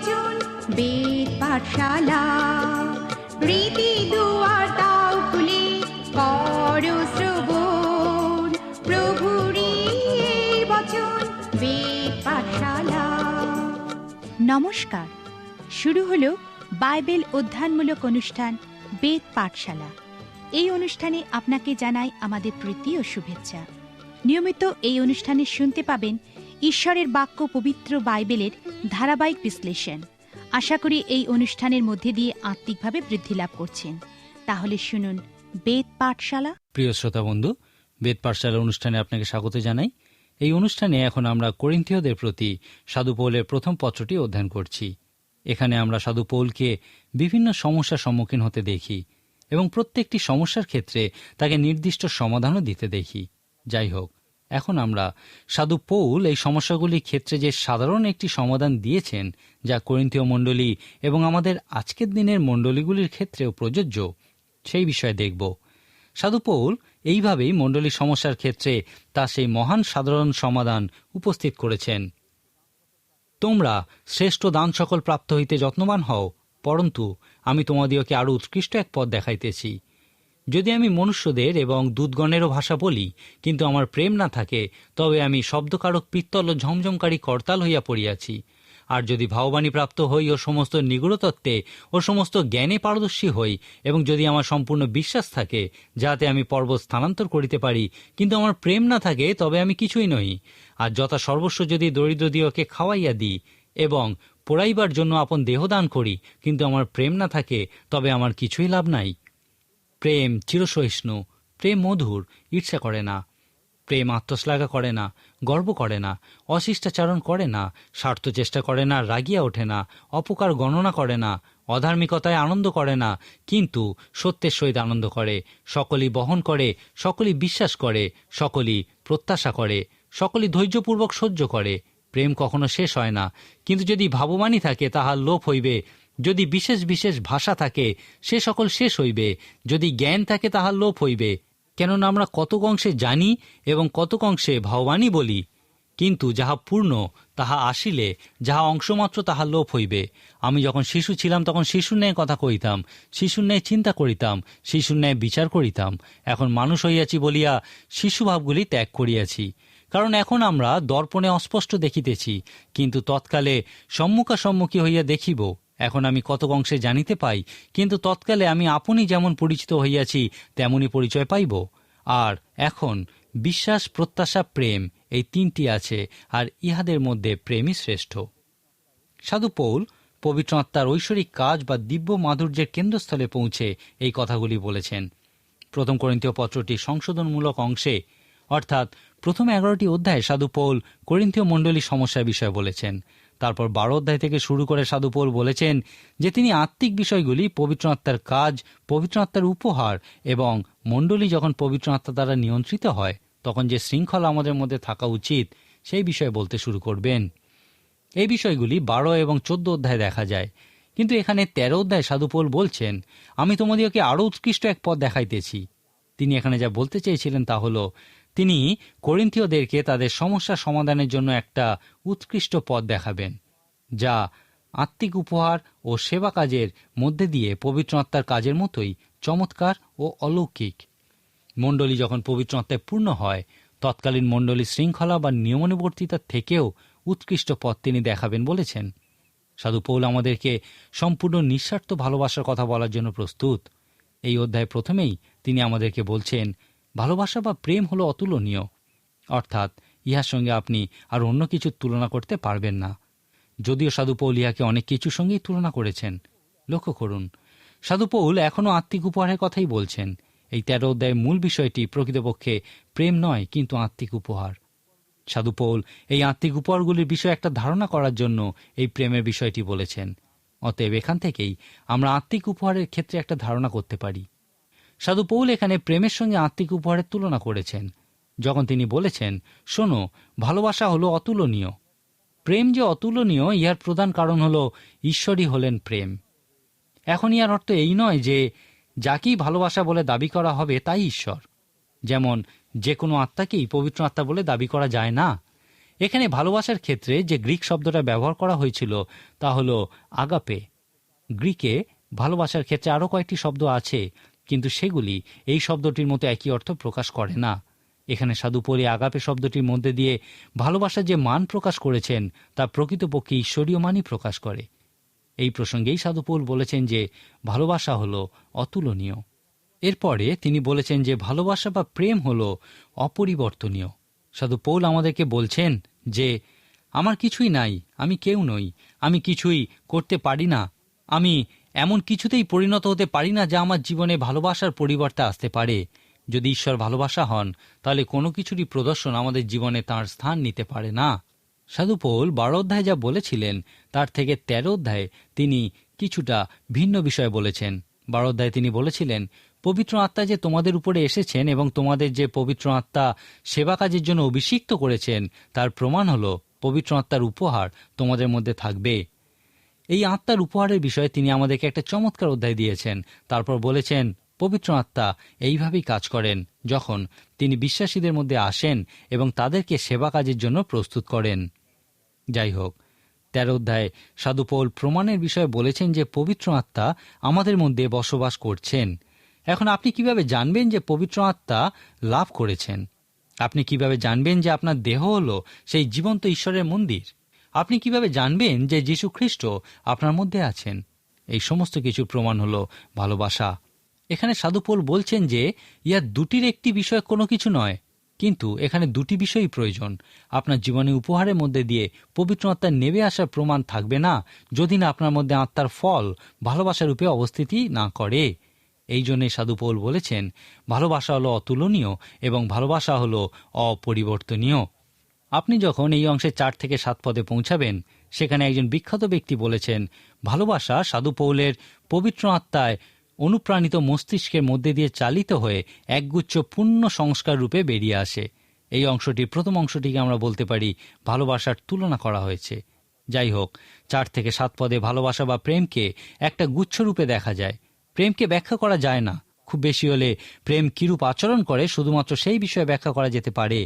বচন বেদ পাঠশালা। রীতি দুয়ার দাও খুলে করো শ্রবণ, প্রভুরই বচন বেদ পাঠশালা। নমস্কার, শুরু হলো বাইবেল অধ্যয়নমূলক অনুষ্ঠান বেদ পাঠশালা। এই অনুষ্ঠানে আপনাকে জানাই আমাদের প্রীতি ও শুভেচ্ছা। নিয়মিত এই অনুষ্ঠানে শুনতে পাবেন ঈশ্বরের বাক্য, পবিত্র বাইবেলের ধারাবাহিক বিশ্লেষণ। আশা করি এই অনুষ্ঠানের মধ্যে দিয়ে আত্মিকভাবে বৃদ্ধি লাভ করছেন। তাহলে শুনুন বেদ পাঠশালা। প্রিয় শ্রোতা বন্ধু, বেদ পাঠশালা অনুষ্ঠানে আপনাকে স্বাগত জানাই। এই অনুষ্ঠানে এখন আমরা করিন্থীয়দের প্রতি সাধু পৌলের প্রথম পত্রটি অধ্যয়ন করছি। এখানে আমরা সাধু পৌলকে বিভিন্ন সমস্যার সম্মুখীন হতে দেখি এবং প্রত্যেকটি সমস্যার ক্ষেত্রে তাকে নির্দিষ্ট সমাধানও দিতে দেখি। যাই হোক, এখন আমরা সাধু পৌল এই সমস্যাগুলির ক্ষেত্রে যে সাধারণ একটি সমাধান দিয়েছেন, যা করিন্থীয় মণ্ডলী এবং আমাদের আজকের দিনের মণ্ডলীগুলির ক্ষেত্রেও প্রযোজ্য, সেই বিষয়ে দেখব। সাধু পৌল এইভাবেই মণ্ডলীর সমস্যার ক্ষেত্রে তার সেই মহান সাধারণ সমাধান উপস্থিত করেছেন। তোমরা শ্রেষ্ঠ দান সকল প্রাপ্ত হইতে যত্নবান হও, পরন্তু আমি তোমাদিওকে আরও উৎকৃষ্ট এক পথ দেখাইতেছি। যদি আমি মনুষ্যদের এবং দূতগণেরও ভাষা বলি, কিন্তু আমার প্রেম না থাকে, তবে আমি শব্দকারক পিত্তল ও ঝমঝমকারী করতাল হইয়া পড়িয়াছি। আর যদি ভাববাণী প্রাপ্ত হই ও সমস্ত নিগূঢ়তত্ত্বে ও সমস্ত জ্ঞানে পারদর্শী হই, এবং যদি আমার সম্পূর্ণ বিশ্বাস থাকে যাতে আমি পর্বত স্থানান্তর করিতে পারি, কিন্তু আমার প্রেম না থাকে, তবে আমি কিছুই নই। আর যথা সর্বস্ব যদি দরিদ্রদিওকে খাওয়াইয়া দিই এবং পোড়াইবার জন্য আপন দেহদান করি, কিন্তু আমার প্রেম না থাকে, তবে আমার কিছুই লাভ নাই। প্রেম চিরসহিষ্ণু, প্রেম মধুর, ঈর্ষা করে না, প্রেম আত্মশ্লাঘা করে না, গর্ব করে না, অশিষ্টাচারণ করে না, স্বার্থ চেষ্টা করে না, রাগিয়া ওঠে না, অপকার গণনা করে না, অধার্মিকতায় আনন্দ করে না, কিন্তু সত্যের সহিত আনন্দ করে, সকলই বহন করে, সকলই বিশ্বাস করে, সকলই প্রত্যাশা করে, সকলই ধৈর্যপূর্বক সহ্য করে। প্রেম কখনো শেষ হয় না। কিন্তু যদি ভাববাণী থাকে, তাহার লোপ হইবে। যদি বিশেষ বিশেষ ভাষা থাকে, সে সকল শেষ হইবে। যদি জ্ঞান থাকে, তাহার লোপ হইবে। কেননা আমরা কতক অংশে জানি এবং কতক অংশে ভাববাণী বলি, কিন্তু যাহা পূর্ণ তাহা আসিলে যাহা অংশমাত্র তাহা লোপ হইবে। আমি যখন শিশু ছিলাম, তখন শিশুর ন্যায় কথা কইতাম, শিশুর ন্যায় চিন্তা করিতাম, শিশুর ন্যায় বিচার করিতাম। এখন মানুষ হইয়াছি বলিয়া শিশুভাবগুলি ত্যাগ করিয়াছি। কারণ এখন আমরা দর্পণে অস্পষ্ট দেখিতেছি, কিন্তু তৎকালে সম্মুখাসম্মুখী হইয়া দেখিব। এখন আমি কতক অংশে জানিতে পাই, কিন্তু তৎকালে আমি আপনি যেমন পরিচিত হইয়াছি তেমনই পরিচয় পাইব। আর এখন বিশ্বাস, প্রত্যাশা, প্রেম, এই তিনটি আছে, আর ইহাদের মধ্যে প্রেমই শ্রেষ্ঠ। সাধু পৌল পবিত্র আত্মার ঐশ্বরিক কাজ বা দিব্য মাধুর্যের কেন্দ্রস্থলে পৌঁছে এই কথাগুলি বলেছেন। প্রথম করিন্থীয় পত্রটি সংশোধনমূলক অংশে, অর্থাৎ প্রথম 11টি অধ্যায়ে সাধু পৌল করিন্থীয় মণ্ডলীর সমস্যার বিষয়ে বলেছেন। তারপর 12 অধ্যায় থেকে শুরু করে সাধু পৌল বলেছেন যে তিনি আত্মিক বিষয়গুলি, পবিত্র আত্মার কাজ, পবিত্র আত্মার উপহার এবং মণ্ডলী যখন পবিত্র আত্মা দ্বারা নিয়ন্ত্রিত হয়, তখন যে শৃঙ্খলা আমাদের মধ্যে থাকা উচিত, সেই বিষয়ে বলতে শুরু করবেন। এই বিষয়গুলি 12 এবং 14 অধ্যায়ে দেখা যায়। কিন্তু এখানে 13 অধ্যায়ে সাধু পৌল বলছেন, আমি তোমাদিওকে আরও উৎকৃষ্ট এক পথ দেখাইতেছি। তিনি এখানে যা বলতে চেয়েছিলেন তা হল, তিনি করিন্থীয়দেরকে তাদের সমস্যা সমাধানের জন্য একটা উৎকৃষ্ট পথ দেখাবেন, যা আত্মিক উপহার ও সেবা কাজের মধ্যে দিয়ে পবিত্র আত্মার কাজের মতোই চমৎকার ও অলৌকিক। মণ্ডলী যখন পবিত্র আত্মায় পূর্ণ হয়, তৎকালীন মণ্ডলী শৃঙ্খলা বা নিয়মানুবর্তিতার থেকেও উৎকৃষ্ট পথ তিনি দেখাবেন বলেছেন। সাধু পৌল আমাদেরকে সম্পূর্ণ নিঃস্বার্থ ভালোবাসার কথা বলার জন্য প্রস্তুত। এই অধ্যায় প্রথমেই তিনি আমাদেরকে বলছেন, ভালোবাসা বা প্রেম হলো অতুলনীয়, অর্থাৎ ইহার সঙ্গে আপনি আর অন্য কিছুর তুলনা করতে পারবেন না। যদিও সাধু পৌল ইহাকে অনেক কিছুর সঙ্গেই তুলনা করেছেন। লক্ষ্য করুন, সাধু পৌল এখনও আত্মিক উপহারের কথাই বলছেন। এই 13 অধ্যায়ের মূল বিষয়টি প্রকৃতপক্ষে প্রেম নয়, কিন্তু আত্মিক উপহার। সাধু পৌল এই আত্মিক উপহারগুলির বিষয়ে একটা ধারণা করার জন্য এই প্রেমের বিষয়টি বলেছেন। অতএব এখান থেকেই আমরা আত্মিক উপহারের ক্ষেত্রে একটা ধারণা করতে পারি। সাধু পৌল এখানে প্রেমের সঙ্গে আত্মিক উপহারের তুলনা করেছেন, যখন তিনি বলেছেন, শোনো, ভালোবাসা হলো অতুলনীয়। প্রেম যে অতুলনীয়, ইহার প্রধান কারণ হল ঈশ্বরই হলেন প্রেম। এখন ইহার অর্থ এই নয় যে যাকেই ভালোবাসা বলে দাবি করা হবে তাই ঈশ্বর। যেমন যে কোনো আত্মাকেই পবিত্র আত্মা বলে দাবি করা যায় না। এখানে ভালোবাসার ক্ষেত্রে যে গ্রিক শব্দটা ব্যবহার করা হয়েছিল তা হলো আগাপে। গ্রিকে ভালোবাসার ক্ষেত্রে আরও কয়েকটি শব্দ আছে, কিন্তু সেগুলি এই শব্দটির মতো একই অর্থ প্রকাশ করে না। এখানে সাধু পৌল আগাপে শব্দটির মধ্যে দিয়ে ভালোবাসার যে মান প্রকাশ করেছেন তা প্রকৃতপক্ষে ঈশ্বরীয় মানই প্রকাশ করে। এই প্রসঙ্গেই সাধু পৌল বলেছেন যে ভালোবাসা হলো অতুলনীয়। এরপরে তিনি বলেছেন যে ভালোবাসা বা প্রেম হলো অপরিবর্তনীয়। সাধু পৌল আমাদেরকে বলছেন যে আমার কিছুই নাই, আমি কেউ নই, আমি কিছুই করতে পারি না, আমি এমন কিছুতেই পরিণত হতে পারি না যা আমার জীবনে ভালোবাসার পরিবর্তে আসতে পারে। যদি ঈশ্বর ভালোবাসা হন তাহলে কোনো কিছুরই প্রদর্শন আমাদের জীবনে তাঁর স্থান নিতে পারে না। সাধু পৌল 12 অধ্যায়ে যা বলেছিলেন তার থেকে 13 অধ্যায়ে তিনি কিছুটা ভিন্ন বিষয় বলেছেন। 12 অধ্যায়ে তিনি বলেছিলেন, পবিত্র আত্মা যে তোমাদের উপরে এসেছেন এবং তোমাদের যে পবিত্র আত্মা সেবা কাজের জন্য অভিষিক্ত করেছেন তার প্রমাণ হলো পবিত্র আত্মার উপহার তোমাদের মধ্যে থাকবে। এই আত্মার উপহারের বিষয়ে তিনি আমাদেরকে একটা চমৎকার অধ্যায় দিয়েছেন। তারপর বলেছেন পবিত্র আত্মা এইভাবেই কাজ করেন যখন তিনি বিশ্বাসীদের মধ্যে আসেন এবং তাদেরকে সেবা কাজের জন্য প্রস্তুত করেন। যাই হোক, 13 অধ্যায়ে সাধু পৌল প্রমাণের বিষয়ে বলেছেন যে পবিত্র আত্মা আমাদের মধ্যে বসবাস করছেন। এখন আপনি কিভাবে জানবেন যে পবিত্র আত্মা লাভ করেছেন? আপনি কিভাবে জানবেন যে আপনার দেহ হলো সেই জীবন্ত ঈশ্বরের মন্দির? আপনি কিভাবে জানবেন যে যীশু খ্রিস্ট আপনার মধ্যে আছেন? এই সমস্ত কিছু প্রমাণ হলো ভালোবাসা। এখানে সাধু পৌল বলছেন যে ইহা দুটির একটি বিষয় কোনো কিছু নয়, কিন্তু এখানে দুটি বিষয়ই প্রয়োজন। আপনার জীবনে উপহারের মধ্যে দিয়ে পবিত্র আত্মার নেমে আসার প্রমাণ থাকবে না যদি না আপনার মধ্যে আত্মার ফল ভালোবাসার রূপে অবস্থিতি না করে। এই জন্যে সাধু পৌল বলেছেন ভালোবাসা হলো অতুলনীয় এবং ভালোবাসা হলো অপরিবর্তনীয়। আপনি যখন এই অংশে 4 থেকে 7 পদে পৌঁছাবেন, সেখানে একজন বিখ্যাত ব্যক্তি বলেছেন ভালোবাসা সাধু পৌলের পবিত্র আত্মায় অনুপ্রাণিত মস্তিষ্কের মধ্যে দিয়ে চালিত হয়ে একগুচ্ছ পূর্ণ সংস্কার রূপে বেরিয়ে আসে। এই অংশটি প্রথম অংশটিকে আমরা বলতে পারি ভালোবাসার তুলনা করা হয়েছে। যাই হোক, 4 থেকে 7 পদে ভালোবাসা বা প্রেমকে একটা গুচ্ছ রূপে দেখা যায়। প্রেমকে ব্যাখ্যা করা যায় না। খুব বেশি হলে প্রেম কিরূপ আচরণ করে শুধুমাত্র সেই বিষয়ে ব্যাখ্যা করা যেতে পারে।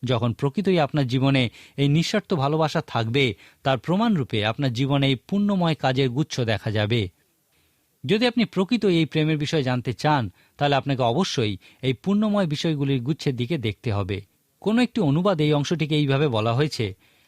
যখন প্রকৃতই আপনার জীবনে এই নিঃস্বার্থ ভালোবাসা থাকবে, তার প্রমাণরূপে আপনার জীবনে এই পুণ্যময় কাজের গুচ্ছ দেখা যাবে। যদি আপনি প্রকৃতই এই প্রেমের বিষয়ে জানতে চান, তাহলে আপনাকে অবশ্যই এই পুণ্যময় বিষয়গুলির গুচ্ছের দিকে দেখতে হবে। কোনো একটি অনুবাদে এই অংশটিকে এইভাবে বলা হয়েছে,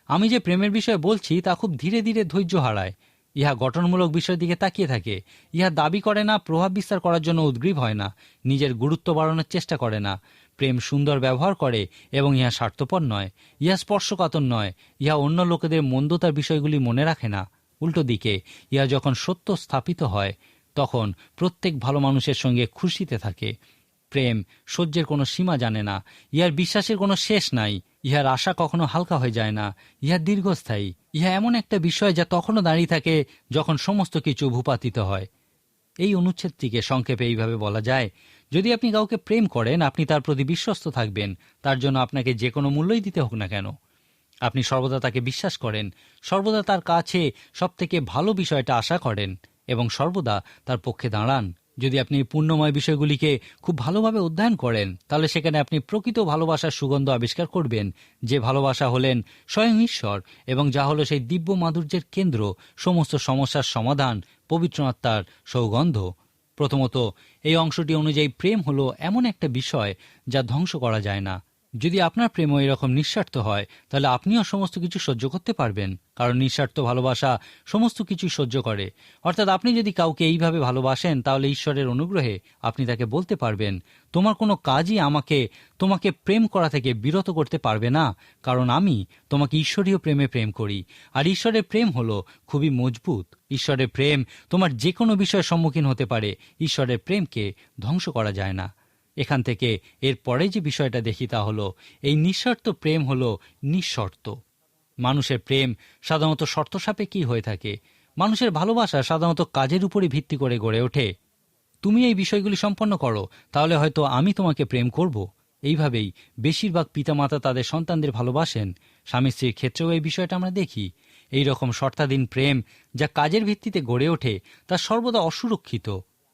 আমি যে প্রেমের বিষয়ে বলছি তা খুব ধীরে ধীরে ধৈর্য হারায়। ইহা গঠনমূলক বিষয়ের দিকে তাকিয়ে থাকে। ইহা দাবি করে না, প্রভাব বিস্তার করার জন্য উদ্গ্রীব হয় না, নিজের গুরুত্ব বাড়ানোর চেষ্টা করে না। প্রেম সুন্দর ব্যবহার করে এবং ইহা স্বার্থপর নয়, ইহা স্পর্শকাতর নয়, ইহা অন্য লোকেদের মন্দতার বিষয়গুলি মনে রাখে না। উল্টো দিকে ইহা যখন সত্য স্থাপিত হয় তখন প্রত্যেক ভালো মানুষের সঙ্গে খুশিতে থাকে। প্রেম সহ্যের কোনো সীমা জানে না, ইহার বিশ্বাসের কোনো শেষ নাই, ইহার আশা কখনো হালকা হয়ে যায় না, ইহা দীর্ঘস্থায়ী। ইহা এমন একটা বিষয় যা তখনও দাঁড়িয়ে থাকে যখন সমস্ত কিছু ভূপাতিত হয়। এই অনুচ্ছেদটিকে সংক্ষেপে এইভাবে বলা যায়, যদি আপনি কাউকে প্রেম করেন, আপনি তার প্রতি বিশ্বস্ত থাকবেন, তার জন্য আপনাকে যে কোনো মূল্যই দিতে হোক না কেন। আপনি সর্বদা তাকে বিশ্বাস করেন, সর্বদা তার কাছে সবথেকে ভালো বিষয়টা আশা করেন এবং সর্বদা তার পক্ষে দাঁড়ান। যদি আপনি এই পুণ্যময় বিষয়গুলিকে খুব ভালোভাবে অধ্যয়ন করেন, তাহলে সেখানে আপনি প্রকৃত ভালোবাসার সুগন্ধ আবিষ্কার করবেন, যে ভালোবাসা হলেন স্বয়ং ঈশ্বর এবং যা হলো সেই দিব্য মাধুর্যের কেন্দ্র, সমস্ত সমস্যার সমাধান, পবিত্র আত্মার সৌগন্ধ। প্রথমত, এই অংশটি অনুযায়ী প্রেম হলো এমন একটা বিষয় যা ধ্বংস করা যায় না। যদি আপনার প্রেমও এরকম নিঃস্বার্থ হয়, তাহলে আপনিও সমস্ত কিছু সহ্য করতে পারবেন, কারণ নিঃস্বার্থ ভালোবাসা সমস্ত কিছু সহ্য করে। অর্থাৎ আপনি যদি কাউকে এইভাবে ভালোবাসেন, তাহলে ঈশ্বরের অনুগ্রহে আপনি তাকে বলতে পারবেন, তোমার কোনো কাজই তোমাকে প্রেম করা থেকে বিরত করতে পারবে না, কারণ আমি তোমাকে ঈশ্বরীয় প্রেমে প্রেম করি। আর ঈশ্বরের প্রেম হলো খুবই মজবুত। ঈশ্বরের প্রেম তোমার যে কোনো বিষয়ের সম্মুখীন হতে পারে। ঈশ্বরের প্রেমকে ধ্বংস করা যায় না। এখান থেকে এর পরে যে বিষয়টা দেখি তা হলো এই নিঃশর্ত প্রেম হলো নিঃশর্ত। মানুষের প্রেম সাধারণত শর্ত সাপেক্ষই হয়ে থাকে। মানুষের ভালোবাসা সাধারণত কাজের উপরই ভিত্তি করে গড়ে ওঠে। তুমি এই বিষয়গুলি সম্পন্ন করো, তাহলে হয়তো আমি তোমাকে প্রেম করব। এইভাবেই বেশিরভাগ পিতামাতা তাদের সন্তানদের ভালোবাসেন। স্বামী স্ত্রীর ক্ষেত্রেও এই বিষয়টা আমরা দেখি। এই রকম শর্তাধীন প্রেম যা কাজের ভিত্তিতে গড়ে ওঠে তা সর্বদা অসুরক্ষিত।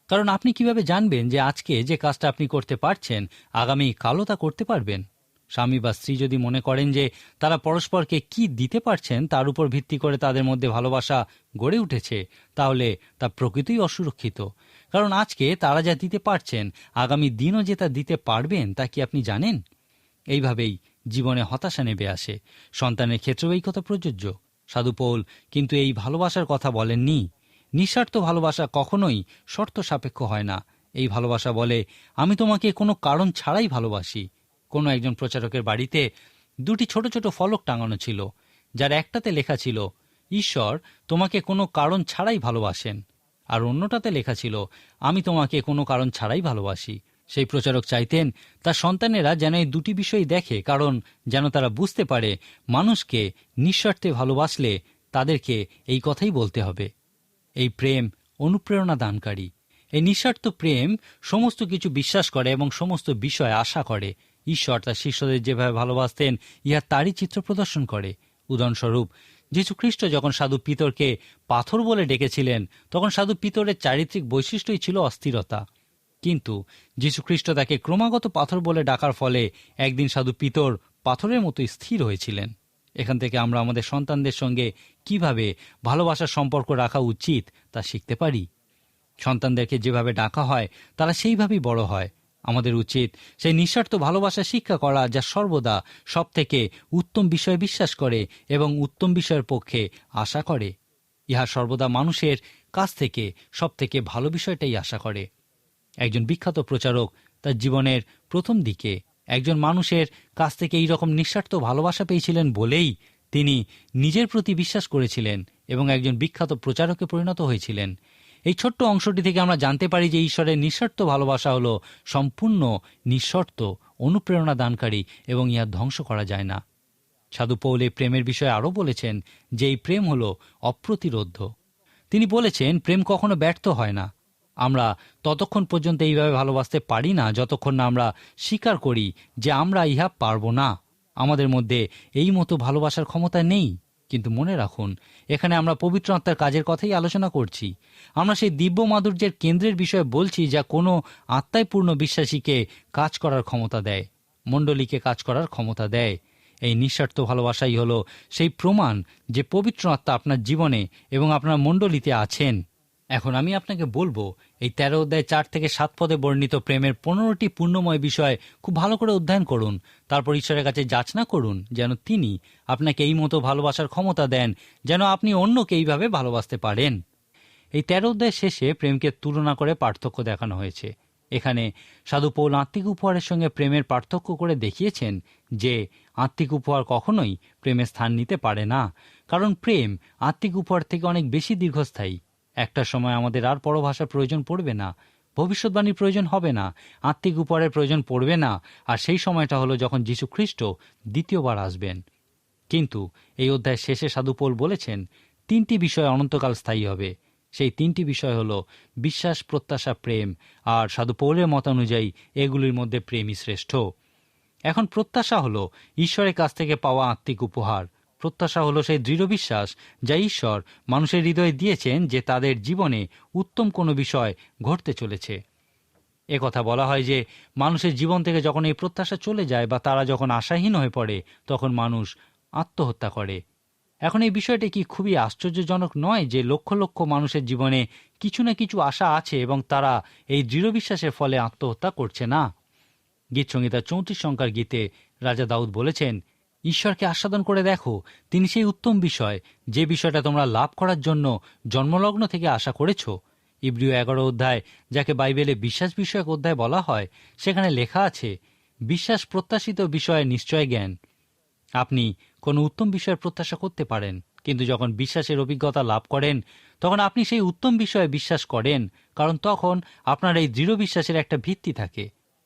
কারণ আপনি কিভাবে জানবেন যে আজকে যে কাজটা আপনি করতে পারছেন, আগামী কালও তা করতে পারবেন? স্বামী বা স্ত্রী যদি মনে করেন যে তারা পরস্পরকে কি দিতে পারছেন তার উপর ভিত্তি করে তাদের মধ্যে ভালোবাসা গড়ে উঠেছে, তাহলে তা প্রকৃতই অসুরক্ষিত। কারণ আজকে তারা যা দিতে পারছেন, আগামী দিনও যে তা দিতে পারবেন তা কি আপনি জানেন? এইভাবেই জীবনে হতাশা নেমে আসে। সন্তানের ক্ষেত্রেও এই কথা প্রযোজ্য। সাধু পৌল কিন্তু এই ভালোবাসার কথা বলেননি। নিঃস্বার্থ ভালোবাসা কখনোই শর্ত সাপেক্ষ হয় না। এই ভালোবাসা বলে, আমি তোমাকে কোনো কারণ ছাড়াই ভালোবাসি। কোনো একজন প্রচারকের বাড়িতে দুটি ছোট ছোট ফলক টাঙানো ছিল, যার একটাতে লেখা ছিল, ঈশ্বর তোমাকে কোনো কারণ ছাড়াই ভালোবাসেন, আর অন্যটাতে লেখা ছিল, আমি তোমাকে কোনো কারণ ছাড়াই ভালোবাসি। সেই প্রচারক চাইতেন তার সন্তানেরা যেন এই দুটি বিষয় দেখে, কারণ যেন তারা বুঝতে পারে মানুষকে নিঃস্বার্থে ভালোবাসলে তাদেরকে এই কথাই বলতে হবে। এই প্রেম অনুপ্রেরণা দানকারী। এই নিঃস্বার্থ প্রেম সমস্ত কিছু বিশ্বাস করে এবং সমস্ত বিষয় আশা করে। ঈশ্বর তার শিষ্যদের যেভাবে ভালোবাসতেন, ইহা তারই চিত্র প্রদর্শন করে। উদাহরণস্বরূপ, যীশু খ্রিস্ট যখন সাধু পিতরকে পাথর বলে ডেকেছিলেন, তখন সাধু পিতরের চারিত্রিক বৈশিষ্ট্যই ছিল অস্থিরতা। কিন্তু যীশু খ্রিস্ট তাকে ক্রমাগত পাথর বলে ডাকার ফলে একদিন সাধু পিতর পাথরের মতো স্থির হয়েছিলেন। এখান থেকে আমরা আমাদের সন্তানদের সঙ্গে কিভাবে ভালোবাসার সম্পর্ক রাখা উচিত তা শিখতে পারি। সন্তানদেরকে যেভাবে ডাকা হয় তারা সেইভাবেই বড় হয়। আমাদের উচিত সেই নিঃস্বার্থ ভালোবাসা শিক্ষা করা, যা সর্বদা সব থেকে উত্তম বিষয়ে বিশ্বাস করে এবং উত্তম বিষয়ের পক্ষে আশা করে। ইহা সর্বদা মানুষের কাছ থেকে সব থেকে ভালো বিষয়টাই আশা করে। একজন বিখ্যাত প্রচারক তার জীবনের প্রথম দিকে একজন মানুষের কাছ থেকে এই রকম নিঃস্বার্থ ভালোবাসা পেয়েছিলেন বলেই তিনি নিজের প্রতি বিশ্বাস করেছিলেন এবং একজন বিখ্যাত প্রচারকে পরিণত হয়েছিলেন। এই ছোট্ট অংশটি থেকে আমরা জানতে পারি যে ঈশ্বরের নিঃস্বার্থ ভালোবাসা হলো সম্পূর্ণ নিঃশর্ত, অনুপ্রেরণা দানকারী এবং ইহা ধ্বংস করা যায় না। সাধু পৌল এই প্রেমের বিষয়ে আরও বলেছেন যে এই প্রেম হলো অপ্রতিরোধ্য। তিনি বলেছেন, প্রেম কখনো ব্যর্থ হয় না। আমরা ততক্ষণ পর্যন্ত এইভাবে ভালোবাসতে পারি না যতক্ষণ না আমরা স্বীকার করি যে আমরা ইহা পারব না, আমাদের মধ্যে এই মতো ভালোবাসার ক্ষমতা নেই। কিন্তু মনে রাখুন, এখানে আমরা পবিত্র আত্মার কাজের কথাই আলোচনা করছি। আমরা সেই দিব্য মাধুর্যের কেন্দ্রের বিষয়ে বলছি, যা কোনো আত্মায় পূর্ণ বিশ্বাসীকে কাজ করার ক্ষমতা দেয়, মণ্ডলীকে কাজ করার ক্ষমতা দেয়। এই নিঃস্বার্থ ভালোবাসাই হলো সেই প্রমাণ যে পবিত্র আত্মা আপনার জীবনে এবং আপনার মণ্ডলীতে আছেন। এখন আমি আপনাকে বলবো, এই 13 অধ্যায় 4 থেকে 7 পদে বর্ণিত প্রেমের 15টি পূর্ণময় বিষয় খুব ভালো করে অধ্যয়ন করুন। তারপর ঈশ্বরের কাছে যাচনা করুন যেন তিনি আপনাকে এই মতো ভালোবাসার ক্ষমতা দেন, যেন আপনি অন্যকে এইভাবে ভালোবাসতে পারেন। এই 13 অধ্যায় শেষে প্রেমকে তুলনা করে পার্থক্য দেখানো হয়েছে। এখানে সাধু পৌল আত্মিক উপহারের সঙ্গে প্রেমের পার্থক্য করে দেখিয়েছেন যে আত্মিক উপহার কখনোই প্রেমের স্থান নিতে পারে না, কারণ প্রেম আত্মিক উপহার থেকে অনেক বেশি দীর্ঘস্থায়ী। একটা সময় আমাদের আর পরভাষার প্রয়োজন পড়বে না, ভবিষ্যৎবাণীর প্রয়োজন হবে না, আত্মিক উপহারের প্রয়োজন পড়বে না। আর সেই সময়টা হলো যখন যীশু খ্রিস্ট দ্বিতীয়বার আসবেন। কিন্তু এই অধ্যায়ের শেষে সাধু পৌল বলেছেন 3টি বিষয় অনন্তকাল স্থায়ী হবে। সেই 3টি বিষয় হলো বিশ্বাস, প্রত্যাশা, প্রেম। আর সাধু পৌলের মত অনুযায়ী এগুলির মধ্যে প্রেমই শ্রেষ্ঠ। এখন প্রত্যাশা হলো ঈশ্বরের কাছ থেকে পাওয়া আত্মিক উপহার। প্রত্যাশা হলো সেই দৃঢ় বিশ্বাস যা ঈশ্বর মানুষের হৃদয়ে দিয়েছেন যে তাদের জীবনে উত্তম কোনো বিষয় ঘটতে চলেছে। কথা বলা হয় যে মানুষের জীবন থেকে যখন এই প্রত্যাশা চলে যায় বা তারা যখন আশাহীন হয়ে পড়ে, তখন মানুষ আত্মহত্যা করে। এখন এই বিষয়টি কি খুবই আশ্চর্যজনক নয় যে লক্ষ লক্ষ মানুষের জীবনে কিছু না কিছু আশা আছে এবং তারা এই দৃঢ় বিশ্বাসের ফলে আত্মহত্যা করছে না? গীতসংহিতা 34 সংখ্যার গীতে রাজা দাউদ বলেছেন, ঈশ্বরকে আস্বাদন করে দেখো, তিনি সেই উত্তম বিষয় যে বিষয়টা তোমরা লাভ করার জন্য জন্মলগ্ন থেকে আশা করেছ। ইব্রিয় 11 অধ্যায়, যাকে বাইবেলে বিশ্বাস বিষয়ক অধ্যায় বলা হয়, সেখানে লেখা আছে, বিশ্বাস প্রত্যাশিত বিষয়ে নিশ্চয় জ্ঞান। আপনি কোনো উত্তম বিষয়ের প্রত্যাশা করতে পারেন, কিন্তু যখন বিশ্বাসের অভিজ্ঞতা লাভ করেন তখন আপনি সেই উত্তম বিষয়ে বিশ্বাস করেন, কারণ তখন আপনার এই দৃঢ় বিশ্বাসের একটা ভিত্তি থাকে।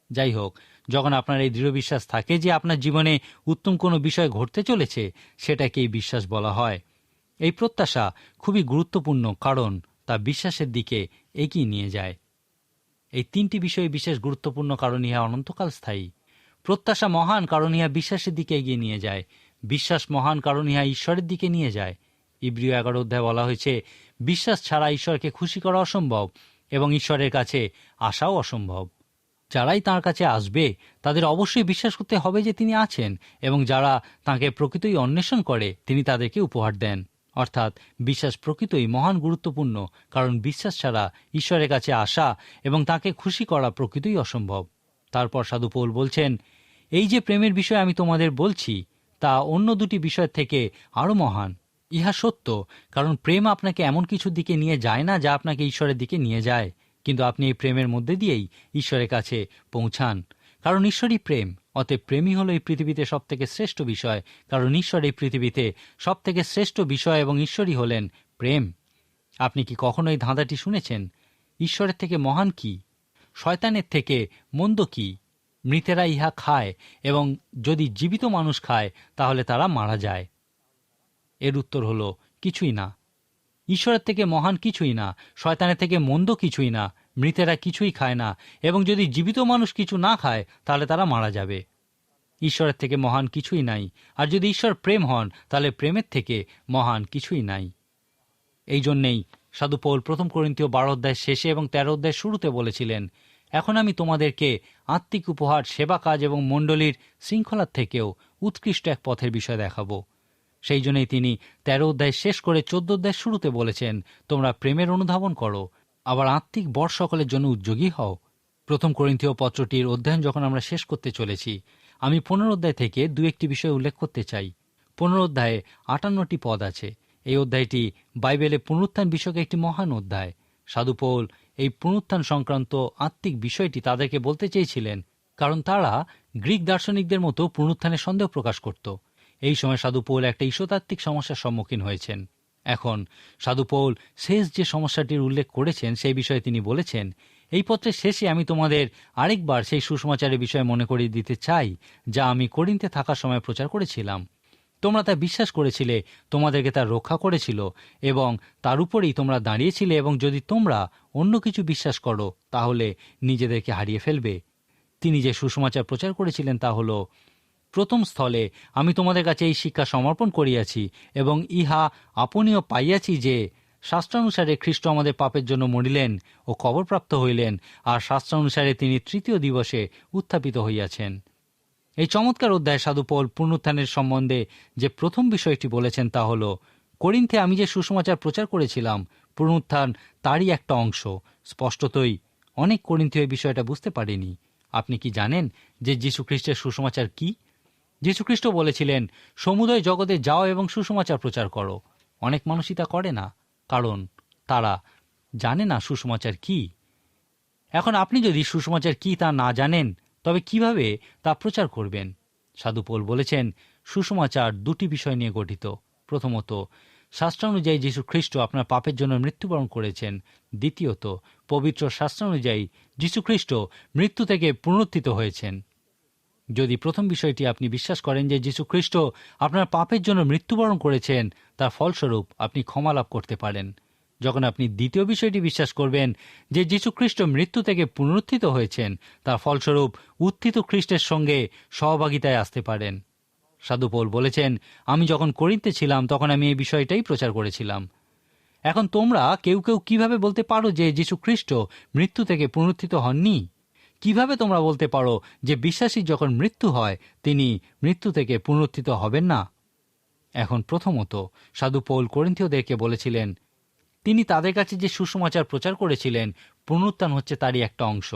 যাই হোক, যখন আপনার এই দৃঢ় বিশ্বাস থাকে যে আপনার জীবনে উত্তম কোনো বিষয় ঘটতে চলেছে, সেটাকেই বিশ্বাস বলা হয়। এই প্রত্যাশা খুবই গুরুত্বপূর্ণ, কারণ তা বিশ্বাসের দিকে এগিয়ে নিয়ে যায়। এই 3টি বিষয় বিশেষ গুরুত্বপূর্ণ কারণ ইহা অনন্তকাল স্থায়ী। প্রত্যাশা মহান কারণ ইহা বিশ্বাসের দিকে এগিয়ে নিয়ে যায়। বিশ্বাস মহান কারণ ইহা ঈশ্বরের দিকে নিয়ে যায়। ইব্রিয় 11 অধ্যায় বলা হয়েছে, বিশ্বাস ছাড়া ঈশ্বরকে খুশি করা অসম্ভব এবং ঈশ্বরের কাছে আসাও অসম্ভব। যারাই তাঁর কাছে আসবে তাদের অবশ্যই বিশ্বাস করতে হবে যে তিনি আছেন, এবং যারা তাঁকে প্রকৃতই অন্বেষণ করে তিনি তাদেরকে উপহার দেন। অর্থাৎ বিশ্বাস প্রকৃতই মহান গুরুত্বপূর্ণ, কারণ বিশ্বাস ছাড়া ঈশ্বরের কাছে আসা এবং তাঁকে খুশি করা প্রকৃতই অসম্ভব। তারপর সাধু পৌল বলছেন, এই যে প্রেমের বিষয় আমি তোমাদের বলছি তা অন্য দুটি বিষয় থেকে আরও মহান। ইহা সত্য, কারণ প্রেম আপনাকে এমন কিছুর দিকে নিয়ে যায় না যা আপনাকে ঈশ্বরের দিকে নিয়ে যায়, কিন্তু আপনি এই প্রেমের মধ্যে দিয়েই ঈশ্বরের কাছে পৌঁছান, কারণ ঈশ্বরই প্রেম। অতএব প্রেমই হলো এই পৃথিবীতে সব থেকে শ্রেষ্ঠ বিষয়, কারণ ঈশ্বর এই পৃথিবীতে সব থেকে শ্রেষ্ঠ বিষয় এবং ঈশ্বরই হলেন প্রেম। আপনি কি কখনো এই ধাঁধাটি শুনেছেন? ঈশ্বরের থেকে মহান কি? শয়তানের থেকে মন্দ কি? মৃতেরা ইহা খায়, এবং যদি জীবিত মানুষ খায় তাহলে তারা মারা যায়। এর উত্তর হলো কিছুই না। ঈশ্বরের থেকে মহান কিছুই না, শয়তানের থেকে মন্দ কিছুই না, মৃতেরা কিছুই খায় না, এবং যদি জীবিত মানুষ কিছু না খায় তাহলে তারা মারা যাবে। ঈশ্বরের থেকে মহান কিছুই নাই, আর যদি ঈশ্বর প্রেম হন তাহলে প্রেমের থেকে মহান কিছুই নাই। এই জন্যেই সাধু পৌল 1 করিন্থীয় 12 অধ্যায়ের শেষে এবং 13 অধ্যায়ের শুরুতে বলেছিলেন, এখন আমি তোমাদেরকে আত্মিক উপহার, সেবা কাজ এবং মণ্ডলীর শৃঙ্খলার থেকেও উৎকৃষ্ট এক পথের বিষয় দেখাবো। সেই জন্যই তিনি 13 অধ্যায় শেষ করে 14 অধ্যায়ের শুরুতে বলেছেন, তোমরা প্রেমের অনুধাবন করো, আবার আত্মিক বর সকলের জন্য উদ্যোগী হও। 1 করিন্থীয় পত্রটির অধ্যয়ন যখন আমরা শেষ করতে চলেছি, আমি 15 অধ্যায় থেকে 2-1টি বিষয় উল্লেখ করতে চাই। 15 অধ্যায়ে 58টি পদ আছে। এই অধ্যায়টি বাইবেলে পুনরুত্থান বিষয়ক একটি মহান অধ্যায়। সাধু পৌল এই পুনরুত্থান সংক্রান্ত আত্মিক বিষয়টি তাদেরকে বলতে চেয়েছিলেন, কারণ তারা গ্রিক দার্শনিকদের মতো পুনরুত্থানের সন্দেহ প্রকাশ করত। এই সময় সাধু পৌল একটা ঈশ্বরতাত্ত্বিক সমস্যার সম্মুখীন হয়েছেন। এখন সাধু পৌল শেষ যে সমস্যাটির উল্লেখ করেছেন সেই বিষয়ে তিনি বলেছেন, এই পত্রের শেষে আমি তোমাদের আরেকবার সেই সুসমাচারের বিষয়ে মনে করিয়ে দিতে চাই যা আমি করিন্থে থাকার সময় প্রচার করেছিলাম। তোমরা তা বিশ্বাস করেছিলে, তোমাদেরকে তা রক্ষা করেছিল এবং তার উপরেই তোমরা দাঁড়িয়েছিলে, এবং যদি তোমরা অন্য কিছু বিশ্বাস করো তাহলে নিজেদেরকে হারিয়ে ফেলবে। তিনি যে সুসমাচার প্রচার করেছিলেন তা হলো, প্রথম স্থলে আমি তোমাদের কাছে এই শিক্ষা সমর্পণ করিয়াছি এবং ইহা আপনিও পাইয়াছি যে শাস্ত্রানুসারে খ্রিস্ট আমাদের পাপের জন্য মরিলেন ও কবরপ্রাপ্ত হইলেন, আর শাস্ত্রানুসারে তিনি তৃতীয় দিবসে উত্থাপিত হইয়াছেন। এই চমৎকার অধ্যায়ে সাধু পৌল পুনরুত্থানের সম্বন্ধে যে প্রথম বিষয়টি বলেছেন তা হল, করিন্থে আমি যে সুসমাচার প্রচার করেছিলাম পুনরুত্থান তারই একটা অংশ। স্পষ্টতই অনেক করিন্থীয় এই বিষয়টা বুঝতে পারেনি। আপনি কি জানেন যে যীশু খ্রিস্টের সুসমাচার কি? যীশু খ্রিস্ট বলেছিলেন, সমুদয় জগতে যাও এবং সুসমাচার প্রচার করো। অনেক মানুষই তা করে না, কারণ তারা জানে না সুসমাচার কি। এখন আপনি যদি সুসমাচার কি তা না জানেন তবে কিভাবে তা প্রচার করবেন? সাধু পৌল বলেছেন, সুসমাচার দুটি বিষয় নিয়ে গঠিত। প্রথমত, শাস্ত্রানুযায়ী যীশু খ্রিস্ট আপনার পাপের জন্য মৃত্যুবরণ করেছেন। দ্বিতীয়ত, পবিত্র শাস্ত্রানুযায়ী যীশু খ্রিস্ট মৃত্যু থেকে পুনরুত্থিত হয়েছেন। যদি প্রথম বিষয়টি আপনি বিশ্বাস করেন যে যীশু খ্রিস্ট আপনার পাপের জন্য মৃত্যুবরণ করেছেন, তার ফলস্বরূপ আপনি ক্ষমা লাভ করতে পারেন। যখন আপনি দ্বিতীয় বিষয়টি বিশ্বাস করবেন যে যীশু খ্রিস্ট মৃত্যু থেকে পুনরুত্থিত হয়েছেন, তার ফলস্বরূপ উত্থিত খ্রিস্টের সঙ্গে সহভাগিতায় আসতে পারেন। সাধু পৌল বলেছেন, আমি যখন করিন্থে ছিলাম তখন আমি এই বিষয়টাই প্রচার করেছিলাম। এখন তোমরা কেউ কেউ কিভাবে বলতে পারো যে যীশু খ্রিস্ট মৃত্যু থেকে পুনরুত্থিত হননি? কিভাবে তোমরা বলতে পারো যে বিশ্বাসী যখন মৃত্যু হয় তিনি মৃত্যু থেকে পুনরুত্থিত হবেন না? এখন প্রথমত, সাধু পৌল করিন্থীয়দেরকে বলেছিলেন, তিনি তাদের কাছে যে সুসমাচার প্রচার করেছিলেন পুনরুত্থান হচ্ছে তারই একটা অংশ।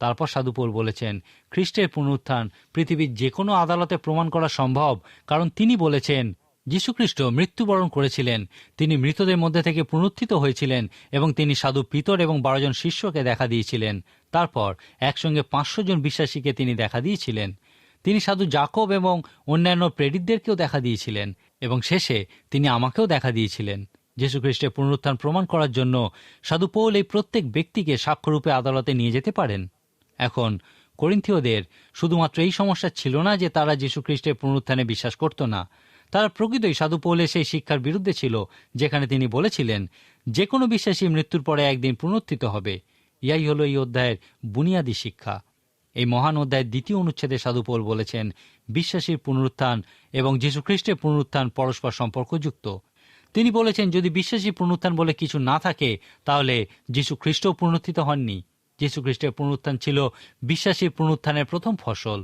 তারপর সাধু পৌল বলেছেন, খ্রিস্টের পুনরুত্থান পৃথিবীর যে কোনো আদালতে প্রমাণ করা সম্ভব, কারণ তিনি বলেছেন যীশুখ্রিস্ট মৃত্যুবরণ করেছিলেন, তিনি মৃতদের মধ্যে থেকে পুনরুত্থিত হয়েছিলেন এবং তিনি সাধু পিতর এবং 12 জন শিষ্যকে দেখা দিয়েছিলেন। তারপর একসঙ্গে 500 জন বিশ্বাসীকে তিনি দেখা দিয়েছিলেন। তিনি সাধু জাকব এবং অন্যান্য প্রেরিতদেরকেও দেখা দিয়েছিলেন এবং শেষে তিনি আমাকেও দেখা দিয়েছিলেন। যীশুখ্রিস্টের পুনরুত্থান প্রমাণ করার জন্য সাধু পৌল এই প্রত্যেক ব্যক্তিকে সাক্ষ্যরূপে আদালতে নিয়ে যেতে পারেন। এখন করিন্থীয়দের শুধুমাত্র এই সমস্যা ছিল না যে তারা যীশুখ্রিস্টের পুনরুত্থানে বিশ্বাস করত না, তারা প্রকৃতই সাধু পৌলের সেই শিক্ষার বিরুদ্ধে ছিল যেখানে তিনি বলেছিলেন যে কোনো বিশ্বাসী মৃত্যুর পরে একদিন পুনরুত্থিত হবে। ইয়াই হলো এই অধ্যায়ের বুনিয়াদী শিক্ষা। এই মহান অধ্যায়ের 2য় অনুচ্ছেদে সাধু পৌল বলেছেন, বিশ্বাসীর পুনরুত্থান এবং যীশুখ্রিস্টের পুনরুত্থান পরস্পর সম্পর্কযুক্ত। তিনি বলেছেন, যদি বিশ্বাসী পুনরুত্থান বলে কিছু না থাকে তাহলে যীশু খ্রিস্টও পুনরুত্থিত হননি। যীশুখ্রিস্টের পুনরুত্থান ছিল বিশ্বাসীর পুনরুত্থানের প্রথম ফসল।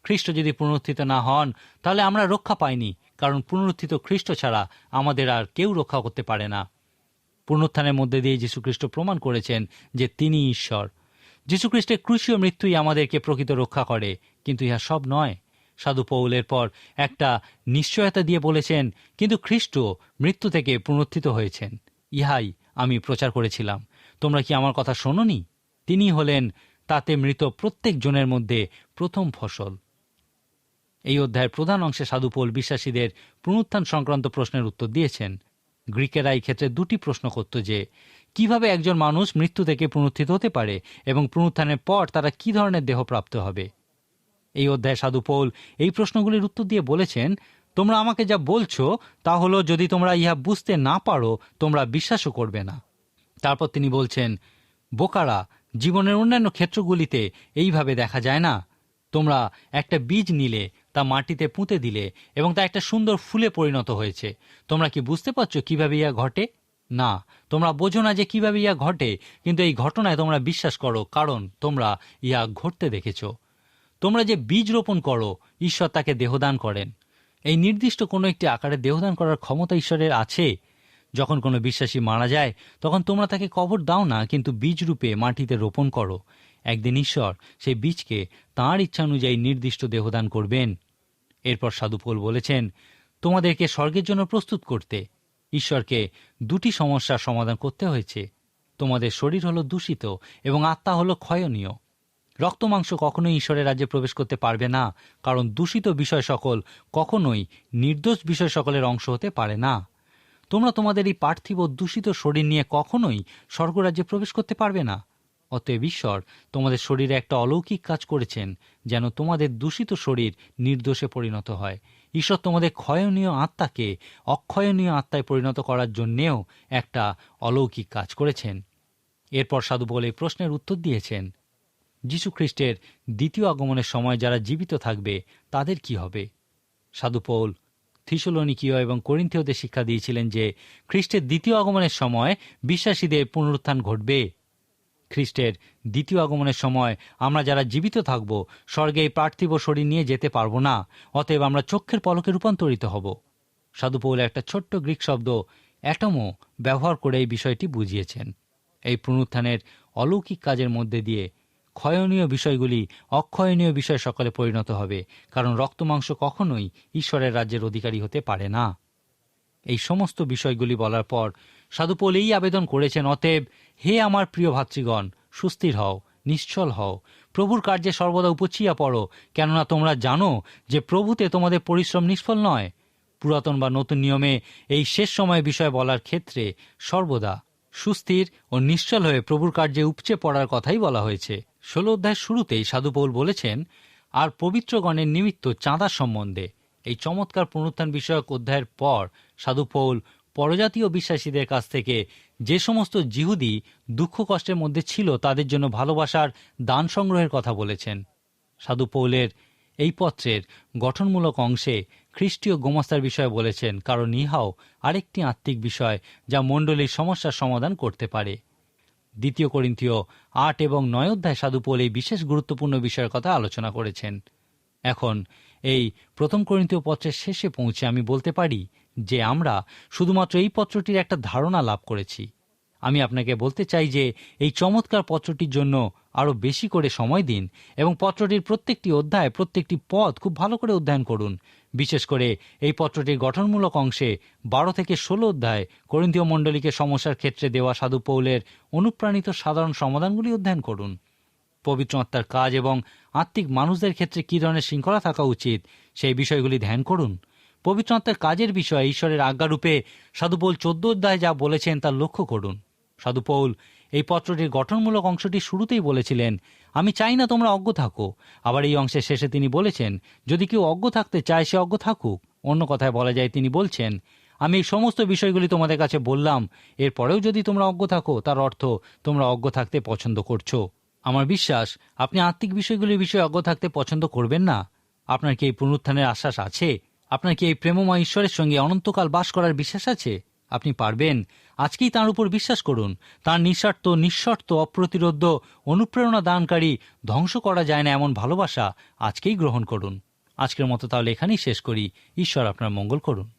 খ্রিস্ট যদি পুনরুত্থিত না হন তাহলে আমরা রক্ষা পাইনি, কারণ পুনরুত্থিত খ্রিস্ট ছাড়া আমাদের আর কেউ রক্ষা করতে পারে না। পুনরুত্থানের মধ্যে দিয়ে যীশুখ্রিস্ট প্রমাণ করেছেন যে তিনি ঈশ্বর। যীশুখ্রিস্টের ক্রুশীয় মৃত্যুই আমাদেরকে প্রকৃত রক্ষা করে, কিন্তু ইহা সব নয়। সাধু পৌল এরপর একটা নিশ্চয়তা দিয়ে বলেছেন, কিন্তু খ্রিস্ট মৃত্যু থেকে পুনরুত্থিত হয়েছেন, ইহাই আমি প্রচার করেছিলাম। তোমরা কি আমার কথা শোনোনি? তিনি হলেন তাতে মৃত প্রত্যেক জনের মধ্যে প্রথম ফসল। এই অধ্যায়ের প্রধান অংশে সাধু পৌল বিশ্বাসীদের পুনরুত্থান সংক্রান্ত প্রশ্নের উত্তর দিয়েছেন। গ্রিকেরা এই ক্ষেত্রে দুটি প্রশ্ন করত যে কিভাবে একজন মানুষ মৃত্যু থেকে পুনরুত্থিত হতে পারে এবং পুনরুত্থানের পর তারা কি ধরনের দেহ প্রাপ্ত হবে। এই অধ্যায়ে সাধু পৌল এই প্রশ্নগুলির উত্তর দিয়ে বলেছেন, তোমরা আমাকে যা বলছো তা হলো, যদি তোমরা ইহা বুঝতে না পারো তোমরা বিশ্বাসও করবে না। তারপর তিনি বলছেন, বোকারা, জীবনের অন্যান্য ক্ষেত্রগুলিতে এইভাবে দেখা যায় না। তোমরা একটা বীজ নিলে, তা মাটিতে পুঁতে দিলে এবং তা একটা সুন্দর ফুলে পরিণত হয়েছে। তোমরা কি বুঝতে পারছো কিভাবে ইহা ঘটে? না, তোমরা বোঝো না যে কিভাবে ইহা ঘটে, কিন্তু এই ঘটনায় তোমরা বিশ্বাস করো, কারণ তোমরা ইহা ঘটতে দেখেছ। তোমরা যে বীজ রোপণ করো, ঈশ্বর তাকে দেহদান করেন। এই নির্দিষ্ট কোনো একটি আকারে দেহদান করার ক্ষমতা ঈশ্বরের আছে। যখন কোনো বিশ্বাসী মারা যায় তখন তোমরা তাকে কবর দাও না, কিন্তু বীজ রূপে মাটিতে রোপণ করো। একদিন ঈশ্বর সেই বীজকে তাঁর ইচ্ছা অনুযায়ী নির্দিষ্ট দেহদান করবেন। এরপর সাধু পৌল বলেছেন, তোমাদেরকে স্বর্গের জন্য প্রস্তুত করতে ঈশ্বরকে দুটি সমস্যার সমাধান করতে হয়েছে। তোমাদের শরীর হলো দূষিত এবং আত্মা হলো ক্ষয়নীয়। রক্ত মাংস কখনোই ঈশ্বরের রাজ্যে প্রবেশ করতে পারবে না, কারণ দূষিত বিষয় সকল কখনোই নির্দোষ বিষয় সকলের অংশ হতে পারে না। তোমরা তোমাদের এই পার্থিব দূষিত শরীর নিয়ে কখনোই স্বর্গরাজ্যে প্রবেশ করতে পারবে না। অতএব ঈশ্বর তোমাদের শরীরে একটা অলৌকিক কাজ করেছেন, যেন তোমাদের দূষিত শরীর নির্দোষে পরিণত হয়। ঈশ্বর তোমাদের ক্ষয়নীয় আত্মাকে অক্ষয়নীয় আত্মায় পরিণত করার জন্যেও একটা অলৌকিক কাজ করেছেন। এরপর সাধু পৌল এই প্রশ্নের উত্তর দিয়েছেন, যীশুখ্রিস্টের দ্বিতীয় আগমনের সময় যারা জীবিত থাকবে তাদের কি হবে? সাধু পৌল থিসলোনিকীয় এবং করিন্থীয়দের শিক্ষা দিয়েছিলেন যে খ্রিস্টের দ্বিতীয় আগমনের সময় বিশ্বাসীদের পুনরুত্থান ঘটবে। খ্রিস্টের দ্বিতীয় আগমনের সময় আমরা যারা জীবিত থাকব স্বর্গে এই পার্থিব শরীর নিয়ে যেতে পারবো না, অতএব আমরা চক্ষের পলকে রূপান্তরিত হব। সাধু পৌল একটা ছোট্ট গ্রিক শব্দ অ্যাটমো ব্যবহার করে এই বিষয়টি বুঝিয়েছেন। এই পুনরুত্থানের অলৌকিক কাজের মধ্যে দিয়ে ক্ষয়নীয় বিষয়গুলি অক্ষয়নীয় বিষয় সকলে পরিণত হবে, কারণ রক্তমাংস কখনোই ঈশ্বরের রাজ্যের অধিকারী হতে পারে না। এই সমস্ত বিষয়গুলি বলার পর সাধু পৌল এই আবেদন করেছেন, অতএব হে আমার প্রিয় ভাতৃগণ, সুস্থির হও, নিশ্চল হও, প্রভুর কার্যে সর্বদা উপচিয়া পড়ো, কেননা তোমরা জানো যে প্রভুতে তোমাদের পরিশ্রম নিষ্ফল নয়। পুরাতন বা নতুন নিয়মে এই শেষ সময় বিষয় বলার ক্ষেত্রে সর্বদা সুস্থির ও নিশ্চল হয়ে প্রভুর কার্যে উপচে পড়ার কথাই বলা হয়েছে। 16 অধ্যায়ের শুরুতেই সাধু পৌল বলেছেন, আর পবিত্রগণের নিমিত্ত চাঁদা সম্বন্ধে। এই চমৎকার পুনরুত্থান বিষয়ক অধ্যায়ের পর সাধু পৌল পরজাতীয় বিশ্বাসীদের কাছ থেকে যে সমস্ত জিহুদি দুঃখ কষ্টের মধ্যে ছিল তাদের জন্য ভালোবাসার দান সংগ্রহের কথা বলেছেন। সাধু পৌলের এই পত্রের গঠনমূলক অংশে খ্রিস্টীয় গোমাস্তার বিষয়ে বলেছেন, কারণ ইহাও আরেকটি আত্মিক বিষয় যা মণ্ডলীর সমস্যার সমাধান করতে পারে। 2 করিন্থীয় 8 এবং 9 অধ্যায় সাধু পৌল এই বিশেষ গুরুত্বপূর্ণ বিষয়ের কথা আলোচনা করেছেন। এখন এই 1 করিন্থীয় পত্রের শেষে পৌঁছে আমি বলতে পারি যে আমরা শুধুমাত্র এই পত্রটির একটা ধারণা লাভ করেছি। আমি আপনাকে বলতে চাই যে এই চমৎকার পত্রটির জন্য আরও বেশি করে সময় দিন এবং পত্রটির প্রত্যেকটি অধ্যায়, প্রত্যেকটি পদ খুব ভালো করে অধ্যয়ন করুন। বিশেষ করে এই পত্রটির গঠনমূলক অংশে 12 থেকে 16 অধ্যায় করিন্থীয় মণ্ডলীকে সমস্যার ক্ষেত্রে দেওয়া সাধু পৌলের অনুপ্রাণিত সাধারণ সমাধানগুলি অধ্যয়ন করুন। পবিত্র আত্মার কাজ এবং আত্মিক মানুষদের ক্ষেত্রে কী ধরনের শৃঙ্খলা থাকা উচিত সেই বিষয়গুলি ধ্যান করুন। পবিত্র আত্মার কাজের বিষয়ে ঈশ্বরের আজ্ঞারূপে সাধু পৌল 14 অধ্যায়ে যা বলেছেন তা লক্ষ্য করুন। সাধু পৌল এই পত্রটির গঠনমূলক অংশটি শুরুতেই বলেছিলেন, আমি চাই না তোমরা অজ্ঞ থাকো। আবার এই অংশের শেষে তিনি বলেছেন, যদি কেউ অজ্ঞ থাকতে চায় সে অজ্ঞ থাকুক। অন্য কথায় বলা যায়, তিনি বলছেন, আমি এই সমস্ত বিষয়গুলি তোমাদের কাছে বললাম, এরপরেও যদি তোমরা অজ্ঞ থাকো তার অর্থ তোমরা অজ্ঞ থাকতে পছন্দ করছো। আমার বিশ্বাস আপনি আত্মিক বিষয়গুলির বিষয়ে অজ্ঞ থাকতে পছন্দ করবেন না। আপনার কি এই পুনরুত্থানের আশ্বাস আছে? আপনার কি এই প্রেমময় ঈশ্বরের সঙ্গে অনন্তকাল বাস করার বিশ্বাস আছে? আপনি পারবেন। আজকেই তাঁর উপর বিশ্বাস করুন। তাঁর নিঃশর্ত অপ্রতিরোধ্য অনুপ্রেরণা দানকারী, ধ্বংস করা যায় না এমন ভালোবাসা আজকেই গ্রহণ করুন। আজকের মতো তাহলে এখানেই শেষ করি। ঈশ্বর আপনার মঙ্গল করুন।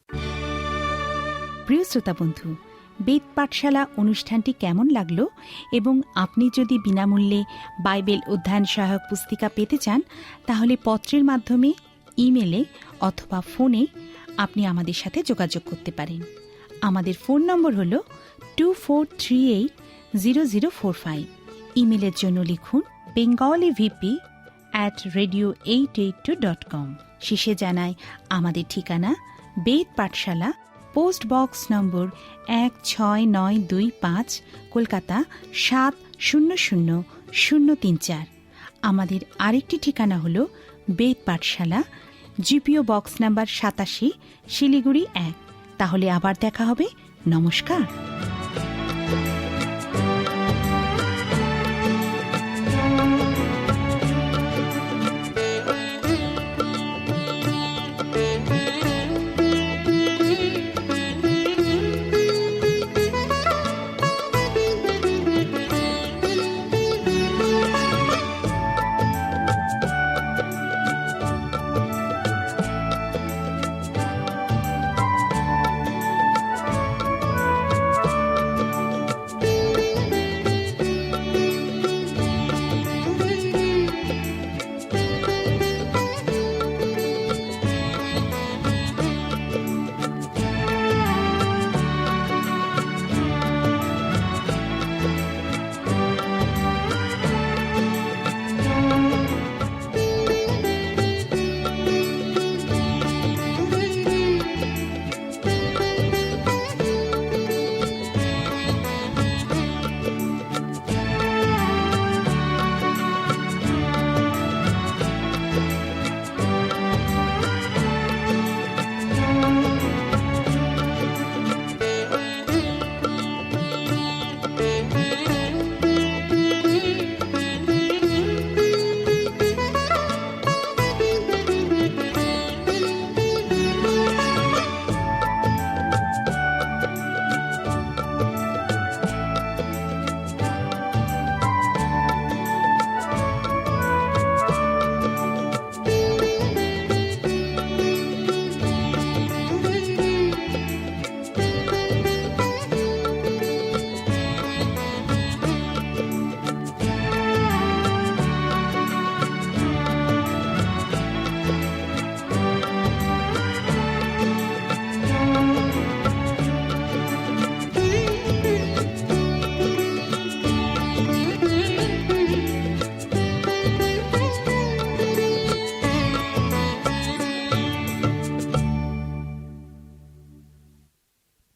প্রিয় শ্রোতা বন্ধু, বেদ পাঠশালা অনুষ্ঠানটি কেমন লাগলো? এবং আপনি যদি বিনামূল্যে বাইবেল অধ্যয়ন সহায়ক পুস্তিকা পেতে চান, তাহলে পত্রের মাধ্যমে, ইমেলে অথবা ফোনে আপনি আমাদের সাথে যোগাযোগ করতে পারেন। আমাদের ফোন নম্বর হল 24380045। ইমেলের জন্য লিখুন bengalivp@radio882.com। শেষে জানাই আমাদের ঠিকানা, বেদ পাঠশালা, পোস্ট বক্স নম্বর 16925, কলকাতা 700034। আমাদের আরেকটি ঠিকানা হল বেদ পাঠশালা, জিপিও বক্স নাম্বার 87, শিলিগুড়ি 1। তাহলে আবার দেখা হবে। নমস্কার।